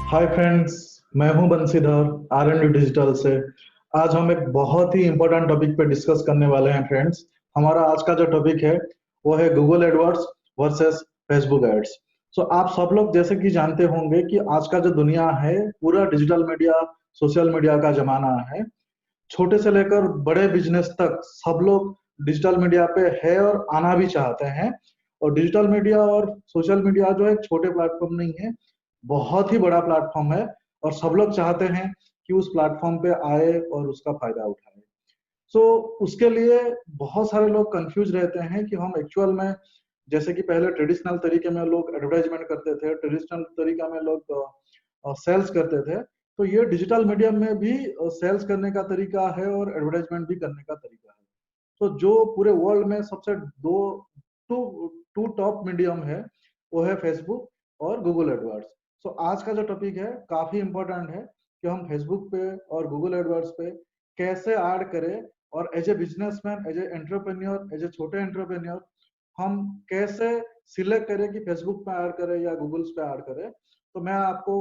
Hi friends, मैं हूं Bansidhar R&D digital से। आज हम एक बहुत ही इंपॉर्टेंट टॉपिक पे डिस्कस करने वाले हैं फ्रेंड्स। हमारा आज का जो टॉपिक है वो है Google AdWords versus Facebook ads. So आप सब लोग जैसे कि जानते होंगे कि आज का जो दुनिया है पूरा डिजिटल मीडिया, सोशल मीडिया का जमाना है। छोटे से लेकर बड़े बिजनेस तक सब लोग डिजिटल मीडिया पे है और आना भी चाहते हैं। और डिजिटल मीडिया और सोशल मीडिया जो है एक छोटे प्लेटफॉर्म नहीं है, बहुत ही बड़ा प्लेटफॉर्म है। और सब लोग चाहते हैं कि उस प्लेटफॉर्म पे आए और उसका फायदा उठाए। सो उसके लिए बहुत सारे लोग कंफ्यूज रहते हैं कि हम एक्चुअल में, जैसे कि पहले ट्रेडिशनल तरीके में लोग एडवर्टाइजमेंट करते थे, ट्रेडिशनल तरीका में लोग सेल्स करते थे, तो ये डिजिटल मीडियम में भी सेल्स करने का तरीका है और एडवर्टाइजमेंट भी करने का तरीका है। तो जो पूरे वर्ल्ड में सबसे दो टू टू टॉप मीडियम है वो है फेसबुक और गूगल एडवर्ड्स। सो आज का जो टॉपिक है काफी इंपॉर्टेंट है कि हम फेसबुक पे और गूगल एडवर्ड्स पे कैसे ऐड करें, और as a businessman, as a entrepreneur, as a छोटे एंटरप्रेन्योर हम कैसे सिलेक्ट करें कि फेसबुक पे ऐड करें या गूगल्स पे ऐड करें। तो मैं आपको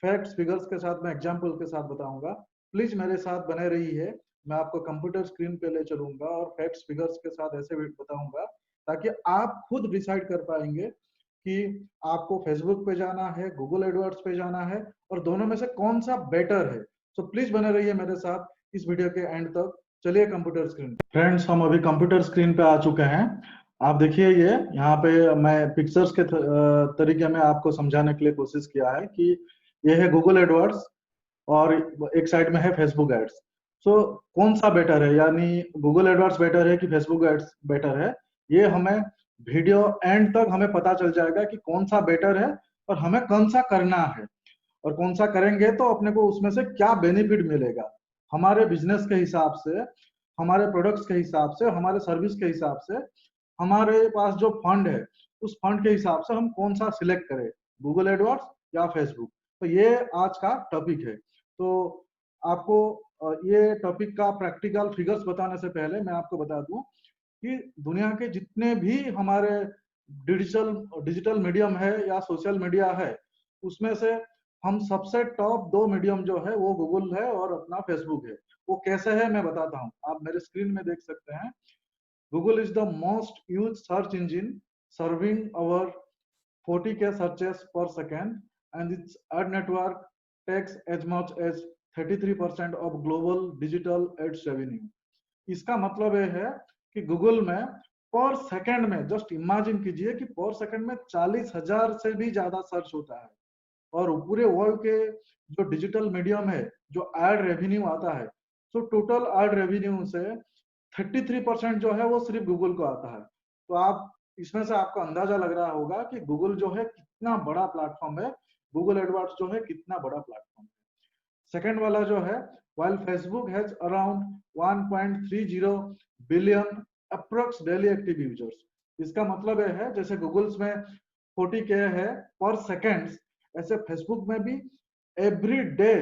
फैक्ट्स फिगर्स के साथ, मैं एग्जांपल के साथ बताऊंगा। प्लीज मेरे साथ बने रही है। मैं आपको कंप्यूटर स्क्रीन पे ले चलूंगा और फैक्ट्स फिगर्स के साथ ऐसे भी बताऊंगा ताकि आप खुद डिसाइड कर पाएंगे कि आपको फेसबुक पे जाना है, गूगल एडवर्ड्स पे जाना है, और दोनों में से कौन सा बेटर है। सो प्लीज बने रहिए मेरे साथ इस वीडियो के एंड तक। चलिए कंप्यूटर स्क्रीन फ्रेंड्स, हम अभी कंप्यूटर स्क्रीन पे आ चुके हैं। आप देखिए, ये यहाँ पे मैं पिक्चर्स के तरीके में आपको समझाने के लिए कोशिश किया है कि ये है गूगल एडवर्ड्स और एक साइड में है फेसबुक एड्स। सो कौन सा बेटर है, यानी गूगल एडवर्ड्स बेटर है कि फेसबुक एड्स बेटर है, ये हमें वीडियो एंड तक हमें पता चल जाएगा कि कौन सा बेटर है और हमें कौन सा करना है। और कौन सा करेंगे तो अपने को उसमें से क्या बेनिफिट मिलेगा हमारे बिजनेस के हिसाब से, हमारे प्रोडक्ट्स के हिसाब से, हमारे सर्विस के हिसाब से, हमारे पास जो फंड है उस फंड के हिसाब से हम कौन सा सिलेक्ट करें, गूगल एडवर्ड्स या फेसबुक। तो ये आज का टॉपिक है। तो आपको ये टॉपिक का प्रैक्टिकल फिगर्स बताने से पहले मैं आपको बता दूं कि दुनिया के जितने भी हमारे डिजिटल डिजिटल मीडियम है या सोशल मीडिया है, उसमें से हम सबसे टॉप दो मीडियम जो है वो गूगल है और अपना फेसबुक है। वो कैसे है मैं बताता हूँ, आप मेरे स्क्रीन में देख सकते हैं। Google is the most use search engine, serving our 40K searches per second, and its ad network takes as much as 33% of global digital ads revenue। इसका मतलब ये है कि गूगल में पर सेकंड में, जस्ट इमेजिन कीजिए कि पर सेकंड में 40,000 से भी ज्यादा सर्च होता है। और पूरे वर्ल्ड के जो डिजिटल मीडियम है, जो एड रेवेन्यू आता है, तो टोटल एड रेवेन्यू से 33% जो है वो सिर्फ गूगल को आता है। तो आप इसमें से आपको अंदाजा लग रहा होगा कि गूगल जो है कितना बड़ा प्लेटफॉर्म है, गूगल एडवर्ड्स जो है कितना बड़ा प्लेटफॉर्म है। सेकंड वाला जो है, while Facebook has around 1.30 billion approx daily active users. इसका मतलब यह है जैसे गूगल्स में 40K है पर सेकेंड, ऐसे फेसबुक में भी every day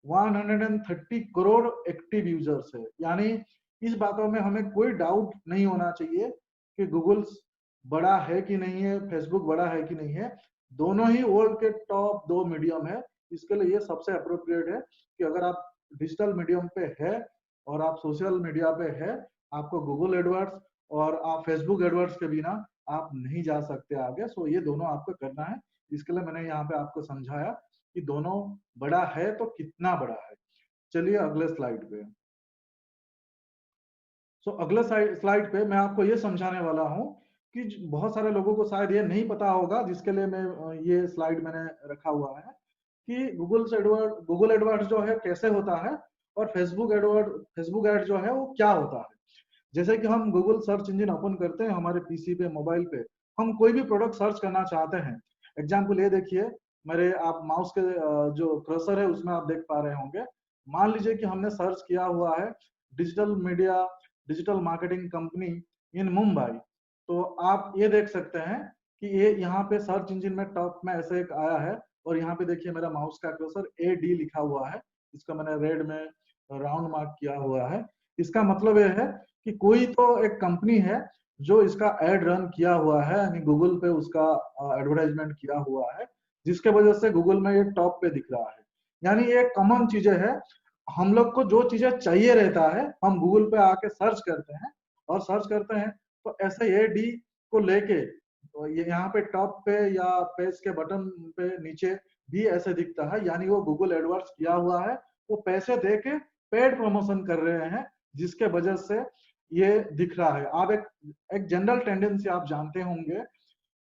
130 crore active users है। यानी इस बातों में हमें कोई डाउट नहीं होना चाहिए कि गूगल बड़ा है कि नहीं है, फेसबुक बड़ा है कि नहीं है। दोनों ही वर्ल्ड के टॉप दो मीडियम है। इसके लिए ये सबसे अप्रोप्रिएट है कि अगर आप डिजिटल मीडियम पे है और आप सोशल मीडिया पे है, आपको गूगल एडवर्ड्स और आप फेसबुक एडवर्ड्स के बिना आप नहीं जा सकते आगे। सो ये दोनों आपको करना है। इसके लिए मैंने यहाँ पे आपको समझाया कि दोनों बड़ा है तो कितना बड़ा है। चलिए अगले स्लाइड पे। अगले स्लाइड पे मैं आपको ये समझाने वाला हूँ कि बहुत सारे लोगों को शायद ये नहीं पता होगा, जिसके लिए मैं ये स्लाइड मैंने रखा हुआ है कि गूगल एडवर्ड्स जो है कैसे होता है और फेसबुक एड जो है वो क्या होता है। जैसे कि हम गूगल सर्च इंजन ओपन करते हैं हमारे पीसी पे, मोबाइल पे, हम कोई भी प्रोडक्ट सर्च करना चाहते हैं। एग्जाम्पल ये देखिए, मेरे आप माउस के जो कर्सर है उसमें आप देख पा रहे होंगे। मान लीजिए कि हमने सर्च किया हुआ है digital media, digital marketing company इन मुंबई। तो आप ये देख सकते हैं कि ये यहाँ पे सर्च इंजन में टॉप में ऐसे एक आया है, और यहाँ पे देखिए मेरा माउस का कर्सर AD लिखा हुआ है, इसका मैंने रेड में राउंड मार्क किया हुआ है। इसका मतलब यह है कि कोई तो एक कंपनी है जो इसका एड रन किया हुआ है, यानी गूगल पे उसका एडवर्टाइजमेंट किया हुआ है। जिसके वजह से गूगल में ये टॉप पे दिख रहा है। यानी ये कॉमन चीजें है, हम लोग को जो चीजें चाहिए रहता है हम गूगल पे आके सर्च करते हैं, और सर्च करते हैं तो ऐसे ये डी को लेके तो ये यहाँ पे टॉप पे या पेज के बटन पे नीचे भी ऐसे दिखता है, यानी वो गूगल एडवर्ड्स किया हुआ है, वो पैसे दे के पेड प्रमोशन कर रहे हैं, जिसके वजह से ये दिख रहा है। आप एक जनरल टेंडेंसी आप जानते होंगे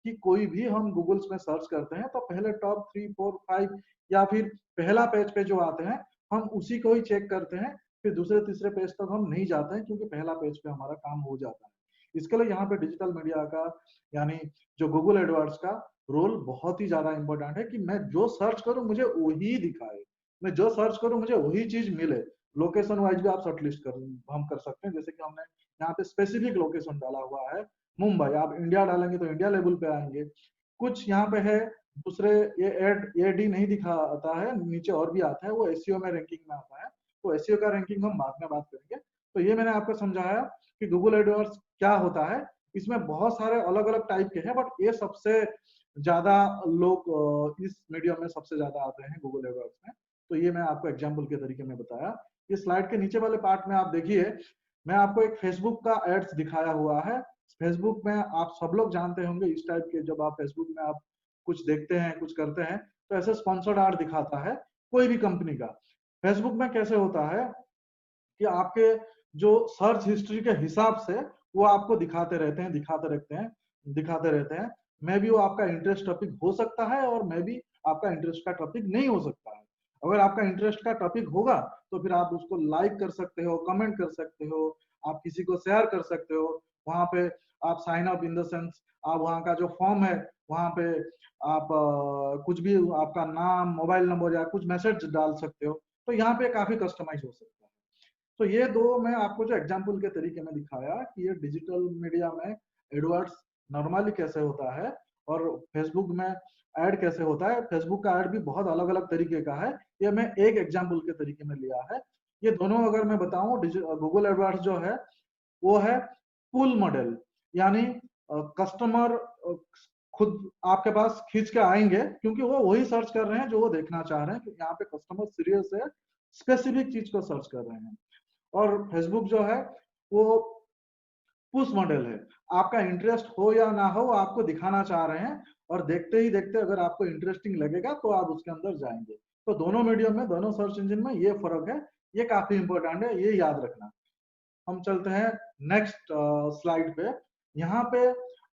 कि कोई भी हम गूगल में सर्च करते हैं तो पहले टॉप 3 4 5 या फिर पहला पेज पे जो आते हैं हम उसी को ही चेक करते हैं, फिर दूसरे तीसरे पेज तक हम नहीं जाते हैं, क्योंकि पहला पेज पे हमारा काम हो जाता है। इसके लिए यहाँ पे डिजिटल मीडिया का यानी जो गूगल एडवर्ड्स का रोल बहुत ही ज्यादा इंपॉर्टेंट है कि मैं जो सर्च करूं मुझे वही दिखाए, मैं जो सर्च करूं मुझे वही चीज मिले। लोकेशन वाइज भी आप सर्च लिस्ट हम कर सकते हैं, जैसे कि हमने यहाँ पे स्पेसिफिक लोकेशन डाला हुआ है मुंबई, आप इंडिया डालेंगे तो इंडिया लेवल पे आएंगे। कुछ यहाँ पे है दूसरे, ये डी नहीं दिखाता है, नीचे और भी आता है, वो एसईओ में रैंकिंग में आता है, तो एसईओ का रैंकिंग हम बाद में बात करेंगे। तो ये मैंने आपको समझाया कि गूगल एडवर्ड्स क्या होता है। इसमें बहुत सारे अलग अलग टाइप के हैं, बट ये सबसे ज्यादा लोग इस मीडियम में सबसे ज्यादा आते हैं गूगल एडवर्ड्स में। तो ये मैं आपको एग्जाम्पल के तरीके में बताया। ये स्लाइड के नीचे वाले पार्ट में आप देखिए, मैं आपको एक फेसबुक का एड्स दिखाया हुआ है। फेसबुक में आप सब लोग जानते होंगे इस टाइप के, जब आप फेसबुक में आप कुछ देखते हैं कुछ करते हैं तो ऐसे स्पॉन्सर्ड आर्ट दिखाता है कोई भी कंपनी का। फेसबुक में कैसे होता है कि आपके जो सर्च हिस्ट्री के हिसाब से वो आपको दिखाते रहते हैं, दिखाते रहते हैं। मे भी वो आपका इंटरेस्ट टॉपिक हो सकता है और मे भी आपका इंटरेस्ट का टॉपिक नहीं हो सकता है। अगर आपका इंटरेस्ट का टॉपिक होगा तो फिर आप उसको लाइक कर सकते हो, कमेंट कर सकते हो, आप किसी को शेयर कर सकते हो। वहां पे आप sign up in the sense, आप वहां का जो फॉर्म है वहां पे आप कुछ भी आपका नाम, मोबाइल नंबर या कुछ मैसेज डाल सकते हो। तो यहाँ पे काफी कस्टमाइज हो सकता है। तो ये दो मैं आपको जो एग्जाम्पल के तरीके में दिखाया कि ये डिजिटल मीडिया में एडवर्ड्स नॉर्मली कैसे होता है और फेसबुक में ऐड कैसे होता है। फेसबुक का ऐड भी बहुत अलग अलग तरीके का है, ये मैं एक एग्जाम्पल के तरीके में लिया है। ये दोनों अगर मैं बताऊं, गूगल एडवर्ड्स जो है वो है पुल मॉडल, यानी कस्टमर खुद आपके पास खींच के आएंगे, क्योंकि वो वही सर्च कर रहे हैं जो वो देखना चाह रहे हैं, क्योंकि यहाँ पे कस्टमर सीरियस है, स्पेसिफिक चीज को सर्च कर रहे हैं। और फेसबुक जो है वो पुश मॉडल है, आपका इंटरेस्ट हो या ना हो आपको दिखाना चाह रहे हैं, और देखते ही देखते अगर आपको इंटरेस्टिंग लगेगा तो आप उसके अंदर जाएंगे। तो दोनों मीडियम में, दोनों सर्च इंजन में ये फर्क है, ये काफी इंपॉर्टेंट है, ये याद रखना। हम चलते हैं नेक्स्ट स्लाइड पे। यहाँ पे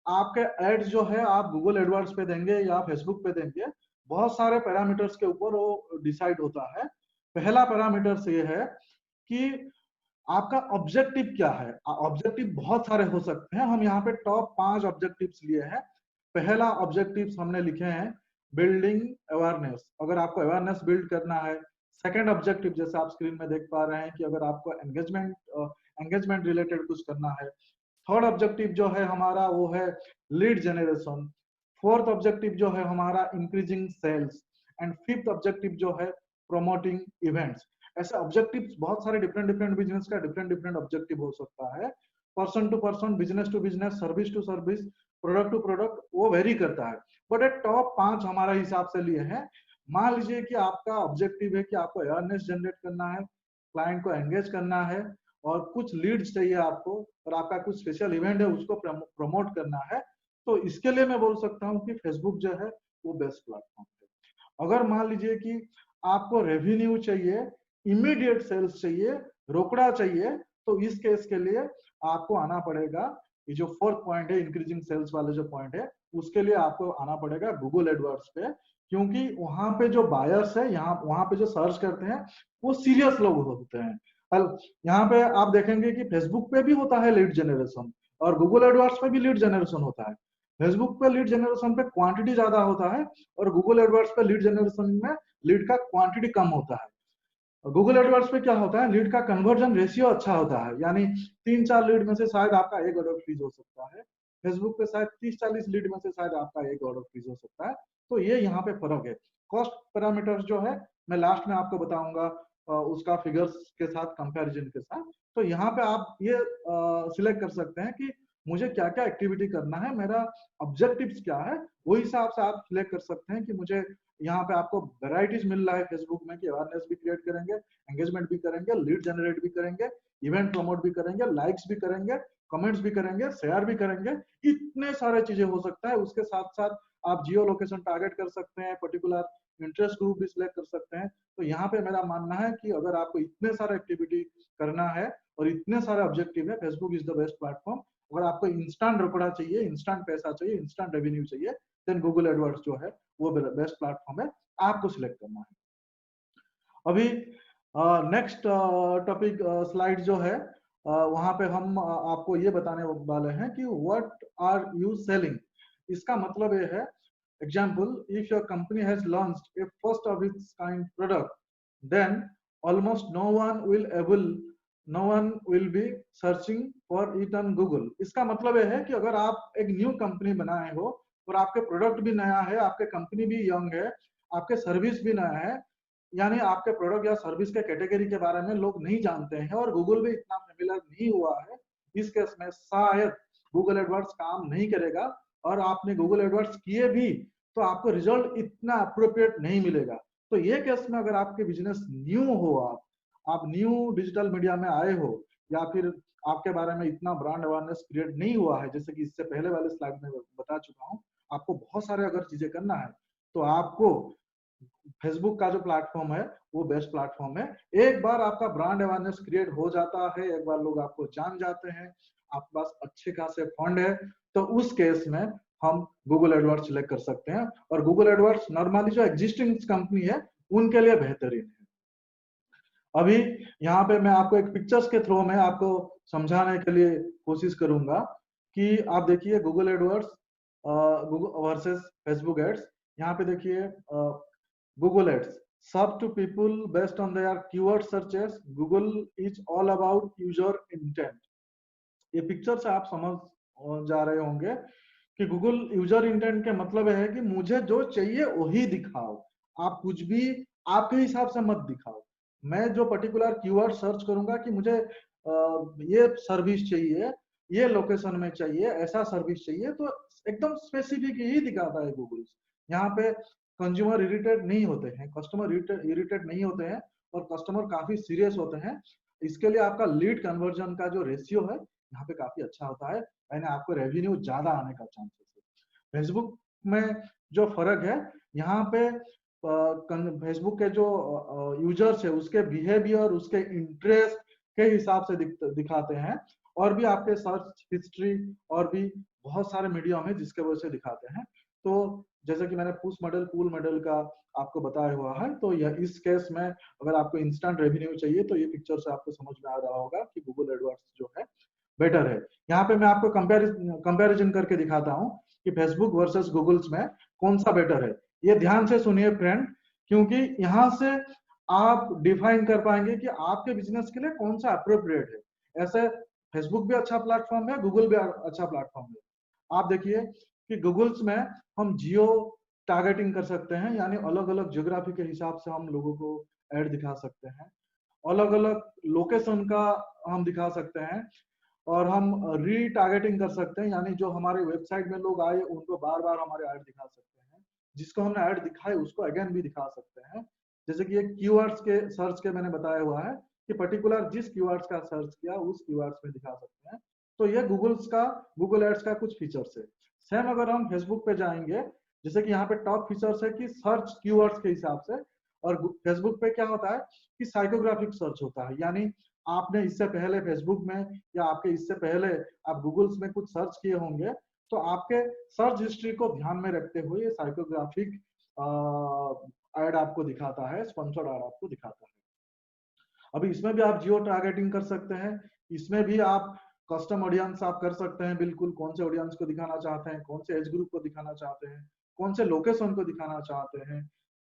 आपके एड्स जो है आप गूगल एडवर्ड्स पे देंगे या फेसबुक पे देंगे, बहुत सारे पैरामीटर्स के ऊपर वो डिसाइड होता है। पहला पैरामीटर्स ये है कि आपका ऑब्जेक्टिव क्या है। ऑब्जेक्टिव बहुत सारे हो सकते हैं, हम यहाँ पे टॉप 5 ऑब्जेक्टिव्स लिए हैं। पहला ऑब्जेक्टिव हमने लिखे हैं बिल्डिंग अवेयरनेस, अगर आपको अवेयरनेस बिल्ड करना है। सेकंड ऑब्जेक्टिव जैसे आप स्क्रीन में देख पा रहे हैं कि अगर आपको एंगेजमेंट रिलेटेड कुछ करना है। थर्ड ऑब्जेक्टिव जो है हमारा वो है लीड जनरेशन। फोर्थ ऑब्जेक्टिव जो है हमारा increasing sales. And fifth objective जो है प्रमोटिंग इवेंट्स। ऐसे ऑब्जेक्टिव बहुत सारे डिफरेंट डिफरेंट बिजनेस का डिफरेंट डिफरेंट ऑब्जेक्टिव हो सकता है। Person to person, business to business, service to service, product to product, वो वेरी करता है। बट एक टॉप 5 हमारा हिसाब से लिए हैं। मान लीजिए कि आपका ऑब्जेक्टिव है कि आपको अवेयरनेस जनरेट करना है, क्लाइंट को एंगेज करना है, और कुछ लीड्स चाहिए आपको, और आपका कुछ स्पेशल इवेंट है उसको प्रमोट करना है। तो इसके लिए मैं बोल सकता हूँ कि फेसबुक जो है वो बेस्ट प्लेटफॉर्म है। अगर मान लीजिए कि आपको रेवेन्यू चाहिए, इमीडिएट सेल्स चाहिए, रोकड़ा चाहिए, तो इस केस के लिए आपको आना पड़ेगा, ये जो फोर्थ पॉइंट है इंक्रीजिंग सेल्स वाले जो पॉइंट है, उसके लिए आपको आना पड़ेगा गूगल एडवर्ड्स पे। क्योंकि वहां पे जो बायर्स है, यहाँ वहां पे जो सर्च करते हैं वो सीरियस लोग होते हैं। यहाँ पे आप देखेंगे कि फेसबुक पे भी होता है लीड जनरेशन, और गूगल एडवर्ड्स पे भी लीड जनरेशन होता है। फेसबुक पे लीड जनरेशन पे क्वांटिटी ज्यादा होता है, और गूगल एडवर्ड्स पे लीड जनरेशन में लीड का क्वांटिटी कम होता है। गूगल एडवर्ड्स पे क्या होता है, लीड का कन्वर्जन रेशियो अच्छा होता है, यानी 3-4 लीड में से शायद आपका एक ऑर्डर फ्रीज हो सकता है। फेसबुक पे शायद 30-40 लीड में से शायद आपका एक ऑर्डर फ्रीज हो सकता है। तो ये यहाँ पे फर्क है। कॉस्ट पैरामीटर्स जो है मैं लास्ट में आपको बताऊंगा उसका फिगर्स के साथ, कंपैरिजन के साथ। तो यहाँ पे आप ये सिलेक्ट कर सकते हैं कि मुझे क्या क्या एक्टिविटी करना है, मेरा ऑब्जेक्टिव्स क्या है, वही हिसाब से आप सिलेक्ट कर सकते हैं कि मुझे यहाँ पे आपको वेराइटीज मिल रहा है फेसबुक में कि अवेयरनेस भी क्रिएट करेंगे, एंगेजमेंट भी करेंगे, लीड जनरेट भी करेंगे, इवेंट प्रमोट भी करेंगे, लाइक्स भी करेंगे, कमेंट्स भी करेंगे, शेयर भी करेंगे, इतने सारे चीजें हो सकता है। उसके साथ साथ आप जियो लोकेशन टारगेट कर सकते हैं, पर्टिकुलर इंटरेस्ट ग्रुप भी सिलेक्ट कर सकते हैं। तो यहाँ पे मेरा मानना है कि अगर आपको इतने सारे एक्टिविटी करना है और इतने सारे ऑब्जेक्टिव है, Facebook is the best platform. अगर आपको इंस्टेंट रुपड़ा चाहिए, इंस्टेंट पैसा चाहिए, इंस्टेंट रेवेन्यू चाहिए, देन गूगल एडवर्ड्स जो है वो बेस्ट प्लेटफॉर्म है, आपको सिलेक्ट करना है। अभी नेक्स्ट टॉपिक स्लाइड जो है वहां पे हम आपको ये बताने वाले हैं कि व्हाट आर यू सेलिंग। इसका मतलब ये है, example, if your company has launched a first of its kind product, then almost no one will be searching for it on Google. इसका मतलब ये है कि अगर आप एक न्यू कंपनी बनाए हो और आपके प्रोडक्ट भी नया है, आपके कंपनी भी यंग है, आपके सर्विस भी नया है, यानी आपके प्रोडक्ट या सर्विस के कैटेगरी के बारे में लोग नहीं जानते हैं और गूगल भी इतना फेमिलर नहीं हुआ है, इस केस में शायद गूगल एडवर्ड्स काम नहीं करेगा। और आपने गूगल एडवर्ड्स किए भी तो आपको रिजल्ट इतना अप्रोप्रिएट नहीं मिलेगा। तो ये केस में अगर आपके बिजनेस न्यू हो, आप न्यू डिजिटल मीडिया में आए हो, या फिर आपके बारे में इतना ब्रांड अवेयरनेस क्रिएट नहीं हुआ है, जैसे कि इससे पहले वाले स्लाइड में बता चुका हूँ, आपको बहुत सारे अगर चीजें करना है तो आपको फेसबुक का जो प्लेटफॉर्म है वो बेस्ट प्लेटफॉर्म है। एक बार आपका ब्रांड अवेयरनेस क्रिएट हो जाता है, एक बार लोग आपको जान जाते हैं, आपके पास अच्छे खासे फंड है, तो उस केस में हम गूगल एडवर्ड्स सिलेक्ट कर सकते हैं। और गूगल एडवर्ड्स नॉर्मली जो एग्जिस्टिंग कंपनी है उनके लिए बेहतरीन है। अभी यहाँ पे मैं आपको एक पिक्चर्स के थ्रू में आपको समझाने के लिए कोशिश करूंगा कि आप देखिए Google AdWords Google versus Facebook ads. यहाँ पे देखिए Google Ads serve to people based on their keyword searches. Google is all about user intent. ये पिक्चर से आप समझ जा रहे होंगे कि गूगल यूजर इंटेंट के मतलब है कि मुझे जो चाहिए वही दिखाओ, आप कुछ भी आपके हिसाब से मत दिखाओ। मैं जो पर्टिकुलर कीवर्ड सर्च करूंगा कि मुझे ये सर्विस चाहिए, ये लोकेशन में चाहिए, ऐसा सर्विस चाहिए, तो एकदम स्पेसिफिक ही दिखाता है गूगल। यहाँ पे कंज्यूमर इरिटेट नहीं होते हैं, कस्टमर इरिटेट नहीं होते हैं, और कस्टमर काफी सीरियस होते हैं। इसके लिए आपका लीड कन्वर्जन का जो रेशियो है यहाँ पे काफी अच्छा होता है, यानी आपको रेवेन्यू ज्यादा आने का चांसेस है। फेसबुक में जो फर्क है, यहाँ पे फेसबुक के जो यूजर्स है उसके बिहेवियर, उसके इंटरेस्ट के हिसाब से दिखाते हैं, और भी आपके सर्च हिस्ट्री और भी बहुत सारे मीडिया में जिसके वजह से दिखाते हैं। तो जैसे कि मैंने पुश मॉडल पुल मॉडल का आपको बताया हुआ है, तो यह इस केस में अगर आपको इंस्टेंट रेवेन्यू चाहिए तो ये पिक्चर से आपको समझ में आ रहा होगा कि गूगल एडवर्ड्स जो है बेटर है। यहाँ पे मैं आपको कंपैरिजन करके दिखाता हूँ कि फेसबुक वर्सेस गूगल्स में कौन सा बेटर है। ये ध्यान से सुनिए फ्रेंड, क्योंकि यहाँ से आप डिफाइन कर पाएंगे कि आपके बिजनेस के लिए कौन सा अप्रोप्रिएट है। ऐसे फेसबुक भी अच्छा प्लेटफॉर्म है, गूगल भी अच्छा प्लेटफॉर्म है। आप देखिए कि गूगल्स में हम जियो टारगेटिंग कर सकते हैं, यानी अलग अलग ज्योग्राफी के हिसाब से हम लोगों को एड दिखा सकते हैं, अलग अलग लोकेशन का हम दिखा सकते हैं, और हम रीटारगेटिंग कर सकते हैं, यानी जो हमारे वेबसाइट में लोग आए उनको बार बार हमारे ऐड दिखा सकते हैं, जिसको हमने ऐड दिखाए उसको अगेन भी दिखा सकते हैं। जैसे कि ये कीवर्ड्स के सर्च के मैंने बताया हुआ है कि पर्टिकुलर जिस कीवर्ड्स का सर्च किया उस कीवर्ड्स में दिखा सकते हैं। तो ये गूगल एड्स का कुछ फीचर्स है। सेम अगर हम फेसबुक पे जाएंगे, जैसे कि यहाँ पे टॉप फीचर्स है कि सर्च कीवर्ड्स के हिसाब से, और फेसबुक पे क्या होता है कि साइकोग्राफिक सर्च होता है, यानी आपने इससे पहले फेसबुक में या आपके इससे पहले आप गूगल्स में कुछ सर्च किए होंगे, तो आपके सर्च हिस्ट्री को ध्यान में रखते हुए ये साइकोग्राफिक एड आपको दिखाता है, स्पॉन्सर्ड एड आपको दिखाता है। अभी इसमें भी आप जियो टारगेटिंग कर सकते हैं, इसमें भी आप कस्टम ऑडियंस आप कर सकते हैं, बिल्कुल कौन से ऑडियंस को दिखाना चाहते हैं, कौन से एज ग्रुप को दिखाना चाहते हैं, कौन से लोकेशन को दिखाना चाहते हैं,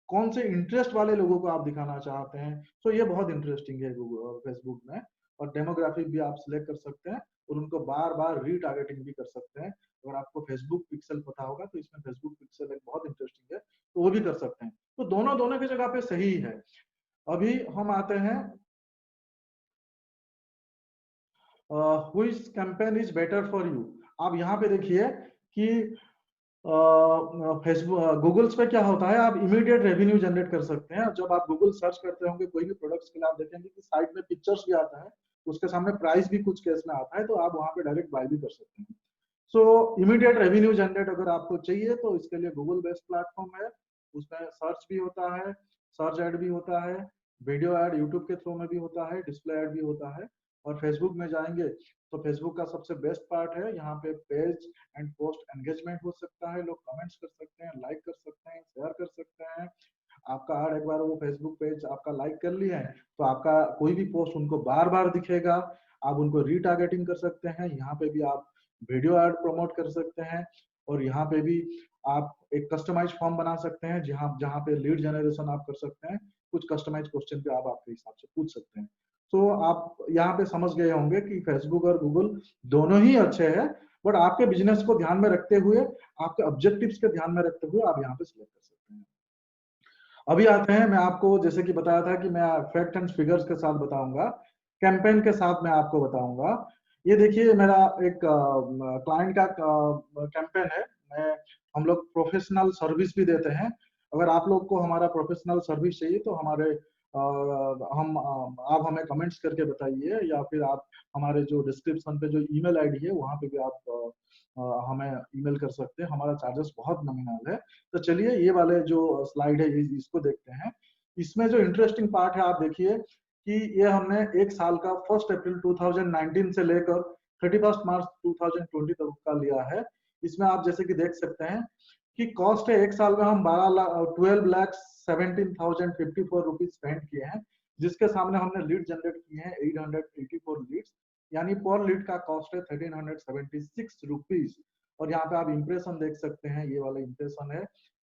कौन से इंटरेस्ट वाले लोगों को आप दिखाना चाहते हैं। तो ये बहुत इंटरेस्टिंग है गूगल फेसबुक में। और डेमोग्राफिक भी आप सिलेक्ट कर सकते हैं और उनको बार बार रीटारगेटिंग भी कर सकते हैं। अगर आपको फेसबुक पिक्सल पता होगा तो इसमें फेसबुक पिक्सल एक बहुत इंटरेस्टिंग है, तो वो भी कर सकते हैं। तो दोनों दोनों की जगह पे सही है। अभी हम आते हैं which campaign is better for you. आप यहाँ पे देखिए कि फेसबुक गूगल्स पे क्या होता है, आप इमीडिएट रेवेन्यू जनरेट कर सकते हैं। जब आप गूगल सर्च करते होंगे कोई भी प्रोडक्ट्स के लिए, आप देखेंगे कि साइड में पिक्चर्स भी आता है, उसके सामने प्राइस भी कुछ केस में आता है, तो आप वहां पे डायरेक्ट बाय भी कर सकते हैं। सो इमीडिएट रेवेन्यू जनरेट अगर आपको चाहिए तो इसके लिए गूगल बेस्ट प्लेटफॉर्म है। उसमें सर्च भी होता है, सर्च एड भी होता है, वीडियो एड यूट्यूब के थ्रू में भी होता है, डिस्प्ले एड भी होता है। और फेसबुक में जाएंगे तो फेसबुक का सबसे बेस्ट पार्ट है, यहाँ पे पेज एंड पोस्ट एंगेजमेंट हो सकता है, लोग कमेंट्स कर सकते हैं, लाइक कर सकते हैं, शेयर कर सकते हैं। आपका हर एक बार वो फेसबुक पेज आपका लाइक कर लिया है तो आपका कोई भी पोस्ट उनको बार बार दिखेगा। आप उनको रीटारगेटिंग कर सकते हैं, यहाँ पे भी आप वीडियो ऐड प्रमोट कर सकते हैं। और यहाँ पे भी आप एक कस्टमाइज फॉर्म बना सकते हैं जहाँ जहाँ पे लीड जनरेशन आप कर सकते हैं, कुछ कस्टमाइज क्वेश्चन भी आप आपके हिसाब से पूछ सकते हैं। तो आप यहाँ पे समझ गए होंगे कि फेसबुक और गूगल दोनों ही अच्छे हैं, बट आपके बिजनेस को ध्यान में रखते हुए, आपके ऑब्जेक्टिव्स के ध्यान में रखते हुए आप यहाँ पे सिलेक्ट कर सकते हैं। अभी आते हैं, मैं आपको जैसे कि बताया था कि मैं फैक्ट एंड फिगर्स के साथ बताऊंगा, कैंपेन के साथ मैं आपको बताऊंगा। ये देखिए मेरा एक क्लाइंट का कैंपेन है। मैं हम लोग प्रोफेशनल सर्विस भी देते हैं। अगर आप लोग को हमारा प्रोफेशनल सर्विस चाहिए तो हमारे आप हमें कमेंट्स करके बताइए, या फिर आप हमारे जो डिस्क्रिप्शन पे जो ईमेल आईडी है वहां पे भी आप हमें ईमेल कर सकते हैं। हमारा चार्जेस बहुत नॉमिनल है। तो चलिए ये वाले जो स्लाइड है इसको देखते हैं। इसमें जो इंटरेस्टिंग पार्ट है, आप देखिए कि ये हमने एक साल का 1 अप्रैल 2019 से लेकर 31 मार्च 2020 तक का लिया है। इसमें आप जैसे कि देख सकते हैं कि कॉस्ट है, एक साल में हम 12,17,054 रुपीज स्पेंड किए हैं, जिसके सामने हमने लीड जनरेट किए हैं 884 लीड्स, यानी पर लीड का कॉस्ट है 1376 रुपीज। और यहाँ पे आप इंप्रेशन देख सकते हैं, ये वाला इंप्रेशन है।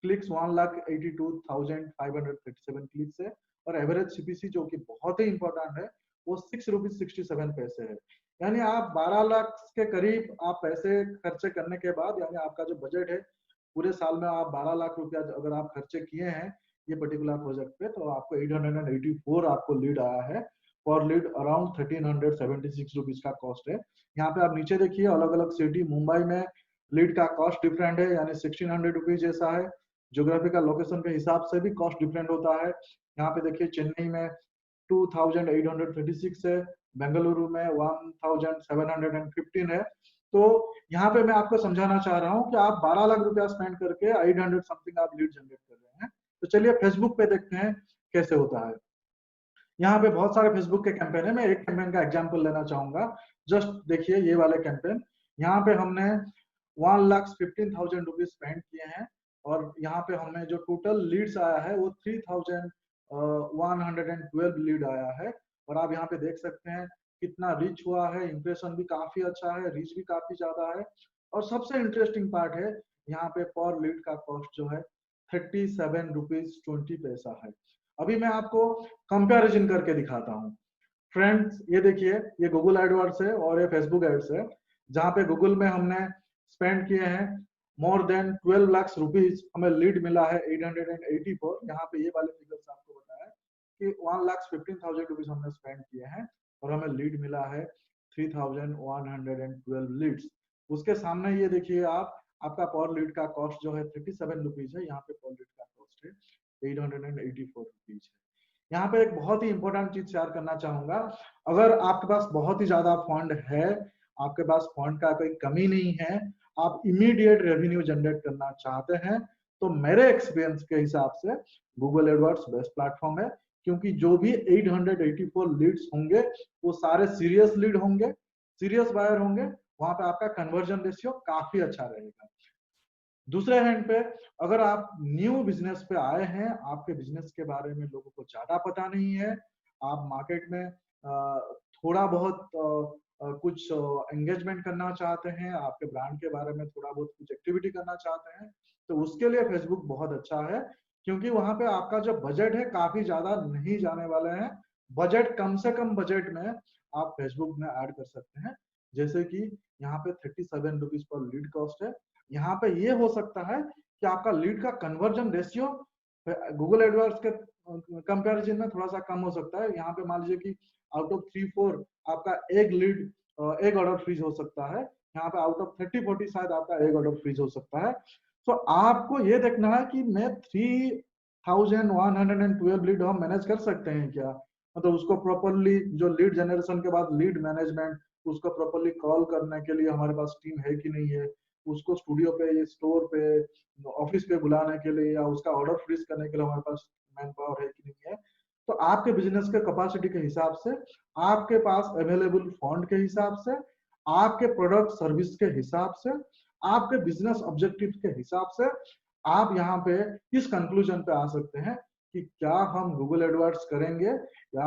क्लिक्स 1,82,537 क्लिक्स है। और एवरेज सीपीसी जो कि बहुत ही इंपॉर्टेंट है, वो 6 रुपीज 67 पैसे है। यानी आप 12 लाख के करीब आप पैसे खर्चे करने के बाद, यानी आपका जो बजट है पूरे साल में आप 12 लाख रुपया अगर आप खर्चे किए हैं ये पर्टिकुलर प्रोजेक्ट पे, तो आपको 884 आपको लीड आया है। पर लीड अराउंड 1376 रुपीज का कॉस्ट है। यहाँ पे आप नीचे देखिए अलग अलग सिटी, मुंबई में लीड का कॉस्ट डिफरेंट है, यानी 1600 रुपीज जैसा है। ज्योग्राफिकल लोकेशन के हिसाब से भी कॉस्ट डिफरेंट होता है। यहाँ पे देखिए चेन्नई में 2836 है, बेंगलुरु में 1715 है। तो यहाँ पे मैं आपको समझाना चाह रहा हूँ कि आप 12 लाख रुपया स्पेंड करके 800 समथिंग आप लीड जनरेट कर रहे हैं। तो चलिए फेसबुक पे देखते हैं कैसे होता है। यहाँ पे बहुत सारे फेसबुक के कैंपेन है, मैं एक कैंपेन का एग्जांपल लेना चाहूंगा। जस्ट देखिए ये वाले कैंपेन, यहाँ पे हमने 1,15,000 रुपीज स्पेंड किए हैं। और यहाँ पे हमें जो टोटल लीड्स आया है वो 3,112 लीड आया है। और आप यहाँ पे देख सकते हैं कितना रीच हुआ है, इंप्रेशन भी काफी अच्छा है, रीच भी काफी ज्यादा है। और सबसे इंटरेस्टिंग पार्ट है, यहाँ पे पर लीड का कॉस्ट जो है 37 रुपीज 20 पैसा है। अभी मैं आपको कंपैरिजन करके दिखाता हूँ। फ्रेंड्स ये देखिए, ये गूगल एडवर्ड्स है और ये फेसबुक एड्स है। जहाँ पे गूगल में हमने स्पेंड किए हैं मोर देन 12 लाख रुपीज, हमें लीड मिला है 884। यहाँ पे ये वाले फिगर्स आपको बताया कि 1,15,000 रुपीज हमने स्पेंड किए हैं और हमें लीड मिला है 3,112 लीड्स। उसके सामने ये देखिए आप, आपका पर लीड का कॉस्ट जो है 37 रुपीज है, यहाँ पे पर लीड का कॉस्ट है 884 रुपीज है। यहाँ पे एक बहुत ही इंपॉर्टेंट चीज शेयर करना चाहूंगा। अगर आपके पास बहुत ही ज्यादा फंड है, आपके पास फंड का कोई कमी नहीं है, आप इमीडिएट रेवेन्यू जनरेट करना चाहते हैं, तो मेरे एक्सपीरियंस के हिसाब से गूगल एडवर्ड्स बेस्ट प्लेटफॉर्म है। क्योंकि जो भी 884 लीड्स होंगे वो सारे सीरियस लीड होंगे, सीरियस बायर होंगे, वहां पे आपका कन्वर्जन रेशियो काफी अच्छा रहेगा। दूसरे हैंड पे अगर आप न्यू बिजनेस पे आए हैं, आपके बिजनेस के बारे में लोगों को ज्यादा पता नहीं है, आप मार्केट में थोड़ा बहुत कुछ एंगेजमेंट करना चाहते हैं, आपके ब्रांड के बारे में थोड़ा बहुत कुछ एक्टिविटी करना चाहते हैं, तो उसके लिए फेसबुक बहुत अच्छा है। क्योंकि वहां पे आपका जो बजट है काफी ज्यादा नहीं जाने वाले हैं। बजट कम से कम बजट में आप फेसबुक में ऐड कर सकते हैं। जैसे कि यहाँ पे 37 रुपीज पर लीड कॉस्ट है। यहाँ पे ये हो सकता है कि आपका लीड का कन्वर्जन रेशियो गूगल एडवर्ड्स के कंपैरिजन में थोड़ा सा कम हो सकता है। यहाँ पे मान लीजिए कि आउट ऑफ 3-4 आपका एक लीड एक ऑर्डर फ्रीज हो सकता है। यहाँ पे आउट ऑफ 30-40 शायद आपका एक ऑर्डर फ्रीज हो सकता है। तो आपको ये देखना है कि मैं 3112 लीड हम मैनेज कर सकते हैं क्या, मतलब उसको प्रॉपरली, जो लीड जनरेशन के बाद लीड मैनेजमेंट, उसको प्रॉपरली कॉल करने के लिए हमारे पास टीम है कि नहीं है, उसको स्टूडियो पे, स्टोर पे, ऑफिस पे बुलाने के लिए, या उसका ऑर्डर फ्रीज करने के लिए हमारे पास मैन पावर है कि नहीं है। तो आपके बिजनेस के कैपेसिटी के हिसाब से, आपके पास अवेलेबल फंड के हिसाब से, आपके प्रोडक्ट सर्विस के हिसाब से, आपके बिजनेस ऑब्जेक्टिव के हिसाब से आप यहाँ पे इस कंक्लूजन पे आ सकते हैं कि क्या हम गूगल एडवर्ड्स करेंगे या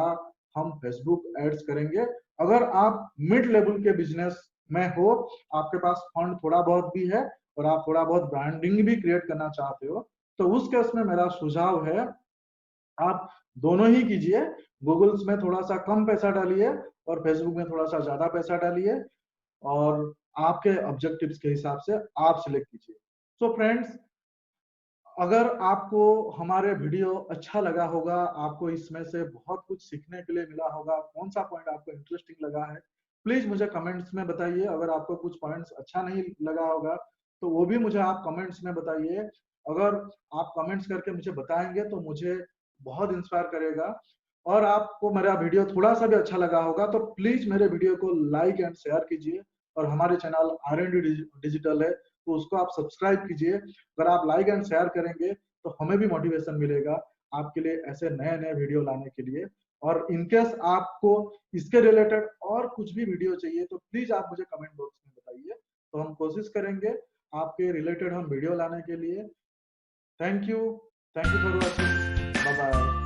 हम फेसबुक एड्स करेंगे। अगर आप मिड लेवल के बिजनेस में हो, आपके पास फंड थोड़ा बहुत भी है और आप थोड़ा बहुत ब्रांडिंग भी क्रिएट करना चाहते हो, तो उस केस में मेरा सुझाव है आप दोनों ही कीजिए। गूगल्स में थोड़ा सा कम पैसा डालिए और फेसबुक में थोड़ा सा ज्यादा पैसा डालिए, और आपके ऑब्जेक्टिव्स के हिसाब से आप सिलेक्ट कीजिए। सो फ्रेंड्स, अगर आपको हमारे वीडियो अच्छा लगा होगा, आपको इसमें से बहुत कुछ सीखने के लिए मिला होगा, कौन सा पॉइंट आपको इंटरेस्टिंग लगा है, प्लीज मुझे कमेंट्स में बताइए। अगर आपको कुछ पॉइंट्स अच्छा नहीं लगा होगा तो वो भी मुझे आप कमेंट्स में बताइए। अगर आप कमेंट्स करके मुझे बताएंगे तो मुझे बहुत इंस्पायर करेगा। और आपको मेरा वीडियो थोड़ा सा भी अच्छा लगा होगा तो प्लीज मेरे वीडियो को लाइक एंड शेयर कीजिए, और हमारे चैनल R&D डिजिटल है तो उसको आप सब्सक्राइब कीजिए। अगर आप लाइक एंड शेयर करेंगे तो हमें भी मोटिवेशन मिलेगा आपके लिए ऐसे नए नए वीडियो लाने के लिए। और इनकेस आपको इसके रिलेटेड और कुछ भी वीडियो चाहिए तो प्लीज आप मुझे कमेंट बॉक्स में बताइए, तो हम कोशिश करेंगे आपके रिलेटेड हम वीडियो लाने के लिए। Thank you for watching, bye bye.